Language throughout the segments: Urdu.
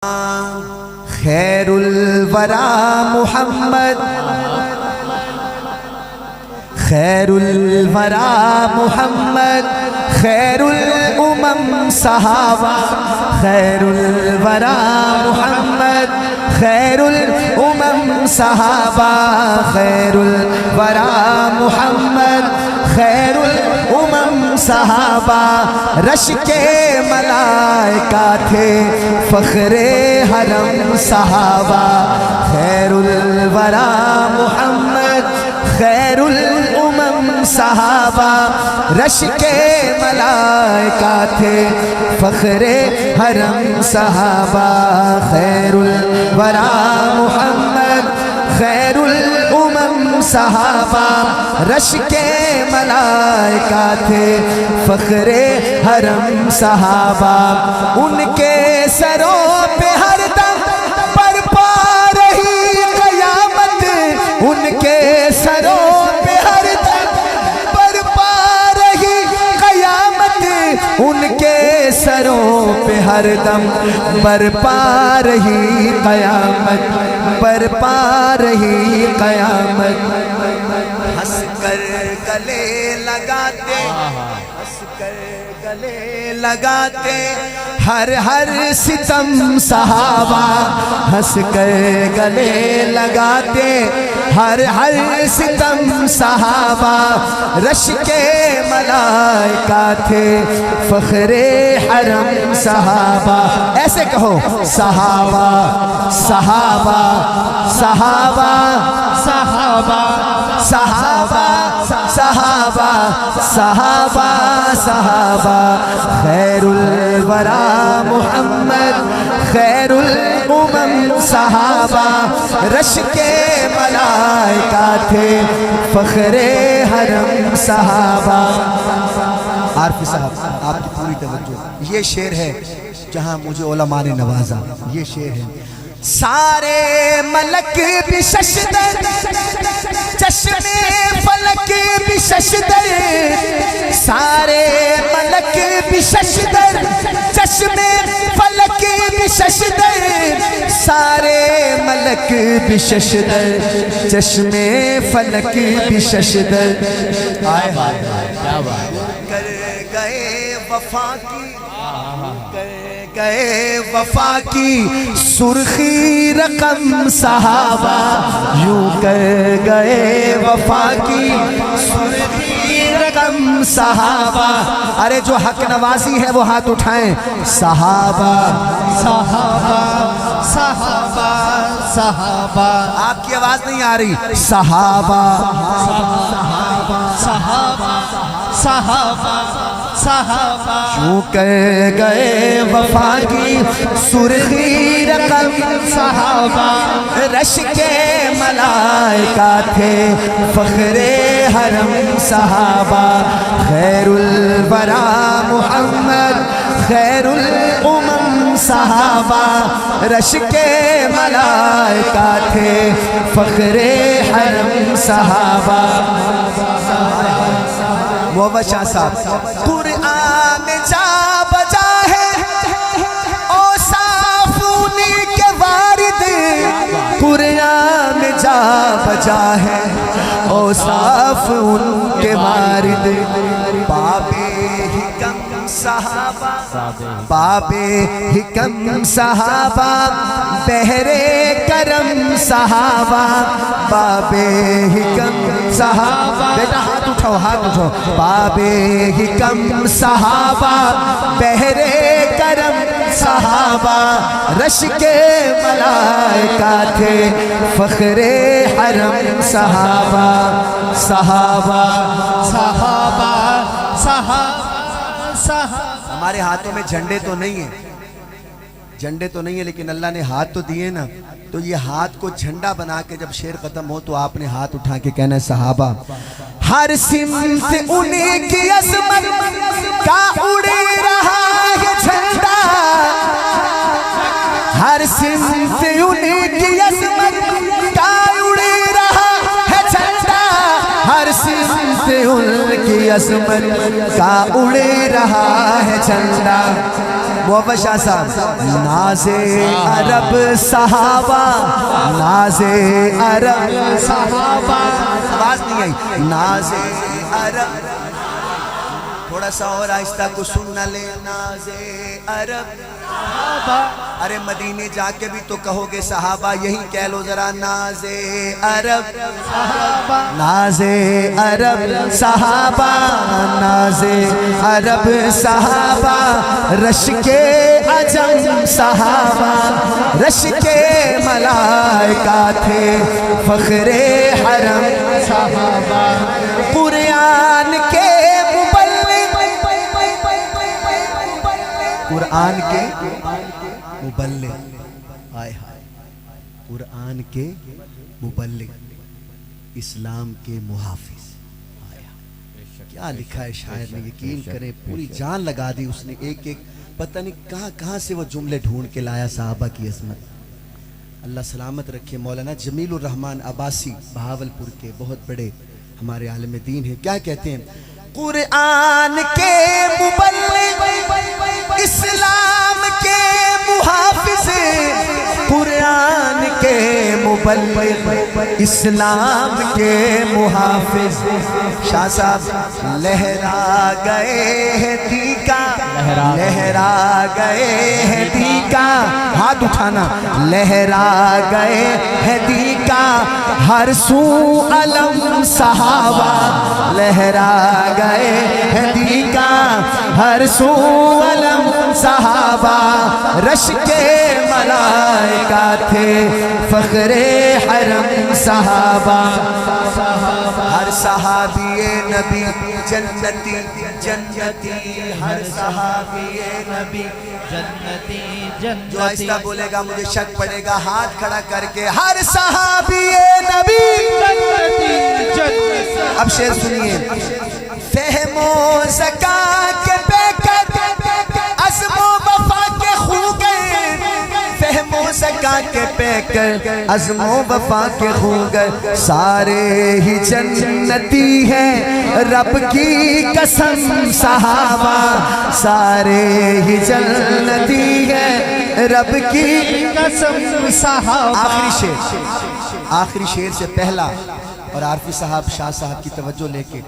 خیر الورا محمد خیر الورا محمد خیر الامم صحابہ خیر الورا محمد خیر الامم صحابہ خیر الورا محمد خیر الامم صحابہ رش کے ملائکہ تھے فخر حرم صحابہ خیر الورا محمد خیر الامم صحابہ رش کے ملائکہ تھے فخر حرم صحابہ خیر الورا محمد خیر الامم صحابہ رش کے ملائکہ تھے فخر حرم صحابہ ان کے سروں پہ ہر دم برپا رہی قیامت ان کے سروں پہ ہر دم برپا رہی قیامت ان کے سروں پہ ہر دم برپا رہی قیامت برپا رہی قیامت ہنس کر گلے لگاتے ہنس کر گلے لگاتے ہر ستم صحابہ ہنس کر گلے لگاتے ہر ستم صحابہ رش کے ملائکہ تھے فخر حرم صحابہ ایسے کہو صحابہ صحابہ صحابہ صحابہ صحابہ صحابہ صحابہ صحابہ خیر الورا محمد خیر الامم صحابہ رش کے ملائکہ تھے فخر حرم صحابہ عارفی صاحب آپ کی پوری توجہ یہ شعر ہے جہاں مجھے علماء نے نوازا یہ شعر ہے سارے ملک بھی ششدر چشم فلک بھی ششدر سارے ملک بھی ششدر چشم فلک بھی ششدر سارے ملک بھی ششدر چشم فلک بھی ششدر آئے کیا بات کر گئے وفا کی گئے وفا کی سرخی رقم صحابہ یوں کر گئے وفا کی سرخی رقم صحابہ ارے جو حق نوازی ہے وہ ہاتھ اٹھائیں صحابہ صحابہ صحابہ صحابہ آپ کی آواز نہیں آ رہی صحابہ صحابہ صحابہ صحابہ صحابہ یوں کر گئے وفا کی سرخی رقم صحابہ رش کے ملائکہ تھے فخر حرم صحابہ خیر الورا محمد خیر الامم صحابہ رش کے ملائکہ تھے فخر حرم صحابہ محمد شاہ صاحب قرآن جا بجا ہے اوصاف انہی کے وارد قرآن جا بجا ہے اوصاف ان کے وارد باب حکم صحابہ باب حکم صحابہ بحر کرم صحابہ باب حکم صحابہ بیٹا ہاتھ اٹھاؤ ہاتھ اٹھاؤ باب حکم صحابہ بحر کرم صحابہ رش کے ملائکہ تھے فخر حرم صحابہ صحابہ صحابہ صحابہ ہمارے ہاتھوں میں جھنڈے تو نہیں ہیں جھنڈے تو نہیں ہیں لیکن اللہ نے ہاتھ تو دیے نا تو یہ ہاتھ کو جھنڈا بنا کے جب شعر ختم ہو تو آپ نے ہاتھ اٹھا کے کہنا ہے صحابہ ہر سمت انہی کی عظمت کا اڑے رہا ہے جھنڈا ہر سمت انہی کی عظمت کا اڑے رہا ہے جھنڈا ہر سمت ان کی عظمت کا اڑے رہا ہے جھنڈا محمد شاہ صاحب ناز عرب صحابہ، ناز عرب صحابہ، آواز نہیں آئی، ناز عرب، تھوڑا سا اور آہستہ کو سن نہ لے، ناز عرب صحابہ، ارے مدینے جا کے بھی تو کہو گے صحابہ، یہی کہہ لو ذرا، ناز عرب صحابہ، ناز عرب صحابہ، ناز عرب صحابہ، رش کے عجم صحابہ، رش کے ملائکہ تھے، فخر حرم صحابہ، قرآن کے قرآن کے مبلغ، آئے ہائے، قرآن کے مبلغ، اسلام کے محافظ، آئے ہائے، کیا لکھا ہے شاعر نے، یقین کریں پوری جان لگا دی اس نے، ایک ایک پتہ نہیں کہاں سے وہ جملے ڈھونڈ کے لایا صحابہ کی عظمت۔ اللہ سلامت رکھے۔ مولانا جمیل الرحمن عباسی بہاولپور کے بہت بڑے ہمارے عالم دین ہیں، کیا کہتے ہیں؟ قرآن کے مبلغ، اسلام کے محافظ، قرآن کے مبلغ، اسلام کے محافظ، شاہ صاحب لہرا گئے ہیں دیکا، لہرا گئے ہیں دیکا، ہاتھ اٹھانا، لہرا گئے ہیں دیکا، ہر سو علم صحابہ، لہرا گئے ہیں دیکا، ہر سو علم صحابہ، رش کے ملائکہ تھے، فخر حرم صحابہ، ہر صحابی نبی جنتی جنتی، ہر صحابی نبی جنتی جنتی، جو آہستہ بولے گا مجھے شک پڑے گا، ہاتھ کھڑا کر کے، ہر صحابی نبی جنتی جنتی۔ اب شعر سنیے، فہم و زکا کے پیکر، عزم و وفا کے خوگر، فہم و زکا کے پیکر، عزم و وفا کے خوگر، سارے ہی جنتی ہیں رب کی قسم صحابہ، سارے ہی جنتی ہیں رب کی قسم صحابہ۔ آخری شعر سے پہلا، اور عارفی صاحب شاہ صاحب کی توجہ لے کے،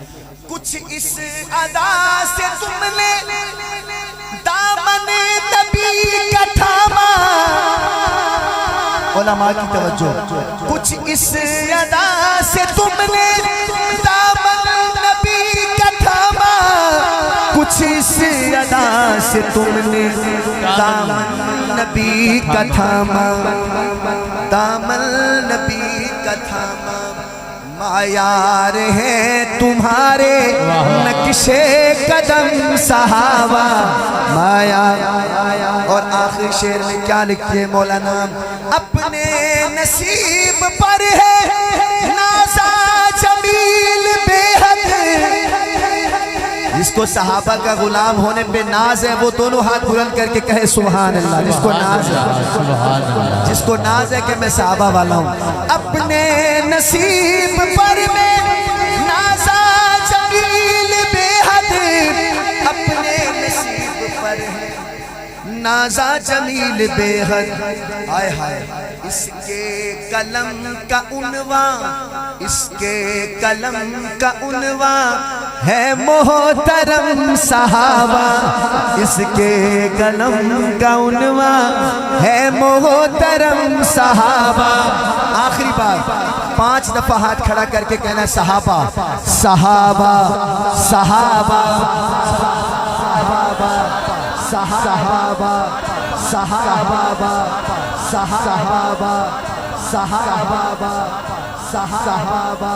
کچھ اس ادا سے تم نے دامن نبی کا تھاما، علماء کی توجہ، کچھ اس ادا سے تم نے دامن نبی کا تھاما، کچھ اس ادا سے تم نے دامن نبی کا تھاما، دامن نبی کا تھاما، معیار ہے تمہارے نقش قدم صحابہ، معیار۔ اور آخری شعر میں کیا لکھتے مولانا، اپنے نصیب پر ہے نازا جمیل بے حد، جس کو صحابہ کا غلام ہونے پہ ناز ہے وہ دونوں ہاتھ بلند کر کے کہے سبحان اللہ، جس کو ناز ہے، جس کو ناز ہے کہ میں صحابہ والا ہوں، اپنے نصیب پر میں نازا جمیل بے حد، اپنے نصیب پر ہے نازا جمیل بے حد، آئے ہائے، اس کے قلم کا عنوان، اس کے قلم کا عنوان ہے محترم صحابہ، اس کے قلم کا عنوان ہے محترم صحابہ۔ آخری بار 5 دفعہ ہاتھ کھڑا کر کے کہنا صحابہ صحابہ صحابہ صحابہ صحابہ صحابہ صحابہ صحابہ صحابہ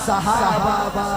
صحابہ۔